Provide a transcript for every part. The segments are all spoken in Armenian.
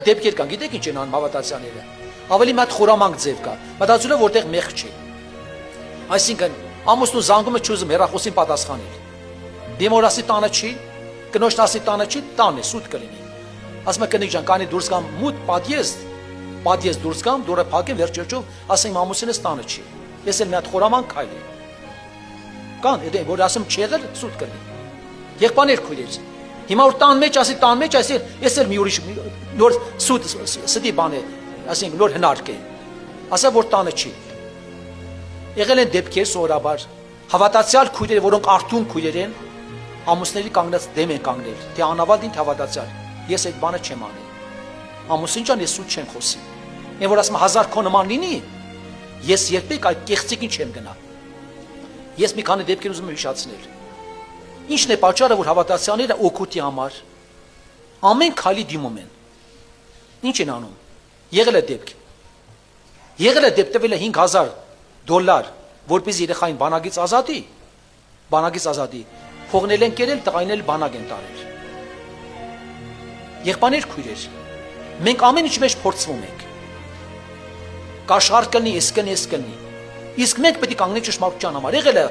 Դեպքեր կան, գիտեք ինչ են անում հավատացյալները։ Ավելի մատ խորամանկ ձև կա, մտածում եմ որտեղ մեղք չի։ Այսինքն ամուսնու զանգումը չուզում հեռախոսին պատասխանել։ Դեմորասի տանը չի, կնոջնասի տանը չի, տան է, սուտ կլինի։ Ասում եմ կնիկ ջան, կանի դուրս գամ մութ պատիես դուրս գամ, դուրը փակեմ վերջերջով, ասեմ ամուսինս տանը չի։ Ես էլ մի հատ խորամանկ քայլ եմ։ Կան, որ ասում չի եղել, սուտ կլինի։ Եղբայրներ քույրեր։ Հիմա որ տան մեջ ասի, ես էլ մի ուրիշ նոր սուտ ստի բան է, ասենք նոր հնարք է։ Ասա որ տանը չի։ Եղել են դեպքեր սովորաբար հավատացյալ քույրեր, որոնք արթուն քույրեր են, ամուսների կանգնած դեմ են կանգնել, թե անավատ ինձ հավատացյալ։ Ես այդ բանը չեմ անի։ Ամուսին ջան, ես սուտ չեմ խոսի։ Այն որ ասում 1000 քո նման լինի, ես երբեք այդ կեղծիկին չեմ գնա։ Ես մի քանի դեպքեր ուզում եմ հիշեցնել։ Ինչն է պատճառը, որ հավատացյալները օգուտի համար ամեն քայլի դիմում են։ Ինչ են անում։ Եղել է դեպք տվել է $5000, որպեսզի երեխային բանակից ազատի, փողնել են կերել, տղային էլ բանակ են տարել։ Եղբայրներ քույրեր, մենք ամեն ինչ մեջ փորձվում ենք։ Կաշխարհ կլինի, էս կլինի։ Իսկ մենք պետք է կանգնենք ճշմարտության համար։ Եղել է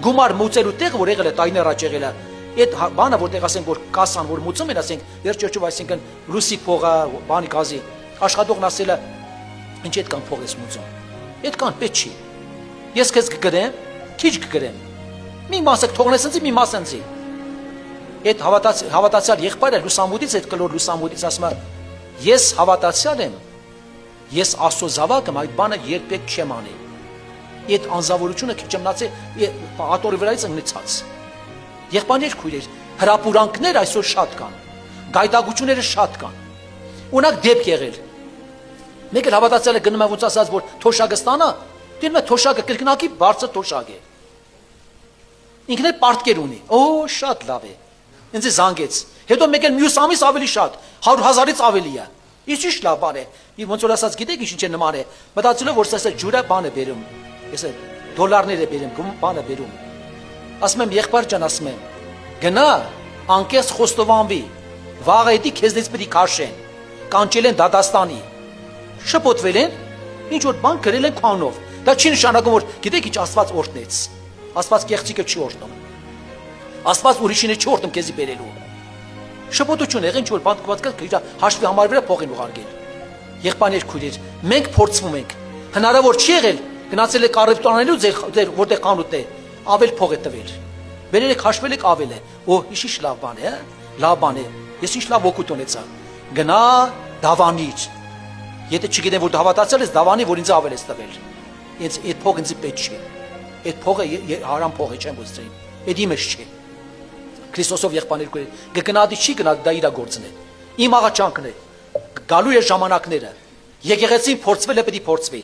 գումար մուծելու տեղ, որ եղել է տայն առաջ եղել է, այդ բանը որտեղ ասենք որ կասան որ մուծում են, ասենք վերջերջով այսինքն ռուսի փողը, բանի գազի, աշխատողն ասել է ինչ այդքան փող ես մուծում։ Այդքան պետք չի։ Ես քեզ կգրեմ, քիչ կգրեմ։ Մի մասը թողնես ինձ, մի մասը ինձ։ Այդ հավատացյալ եղբայրը լուսամուտից այդ կլոր լուսամուտից ասում է ես հավատացյալ եմ, ես Աստծո զավակ եմ, այդ բանը երբեք չեմ անի։ Այդ անձավորությունը քիչմնացի ատորի վրայից ընկնեցած։ Եղբայրներ քույրեր, հրապուրանքներ այսօր շատ կան, գայթակղությունները շատ կան։ Ունակ դեպք եղել։ Մեկ էլ հավատացյալը գնում է ոնց ասած որ թոշակը ստանա, դնում է թոշակը կրկնակի բարձր թոշակ է։ Ինքն էլ պարտքեր ունի։ Օ, շատ լավ է։ Ինձ զանգեց։ Հետո մեկ էլ մյուս ամիս ավելի շատ, 100,000-ից ավելի է։ Ինչ լավ բան է։ Ոնց որ ասած գիտեք ինչ է նման է։ Մտածել եմ որ սա ջուրը բան է բերում։ Ես դոլարներ է բերում, բանը բերում։ Ասում եմ եղբայր ջան, ասում եմ գնա անկես խոստովանվի, վաղ էդի քեզնից պետք է քաշեն, կանչել են Դադաստանի, շփոթվել են, ինչ որ բան գրել են քանով։ Դա չի նշանակում որ գիտեք ինչ Աստված օրհնեց։ Աստված կեղծիկը չի օրհնում։ Աստված ուրիշին չի օրհնում քեզի բերելու։ Շփոթություն եղել ինչ որ բան կված հաշվի համար վրա փող են ուղարկել։ Եղբայրներ քույրեր, մենք փորձվում ենք։ Հնարավոր չի եղել գնացել եք առևտուրանելու ձեր որտեղ կանուտ է, ավել փող է տվել։ Վերել եք հաշվել եք ավել է։ Օ, ինչ լավ բան է, լավ բան է։ Ես ինչ լավ օգուտ ունեցա։ Գնա դավանիր։ Եթե չգիտեմ որ հավատացել ես դավանի, որ ինձ ավել ես տվել։ Ինձ այդ փողը ինձ պետք չի։ Այդ փողը հարամ փող է, չեմ ուզում։ Այդ իմս չի։ Քրիստոսով եղբայրներ քույրեր, գնադի չի գնա դա իր գործն է։ Իմ աղաչանքն է։ Գալու է ժամանակները։ Եկեղեցին փորձվել է, պետք է փորձվի։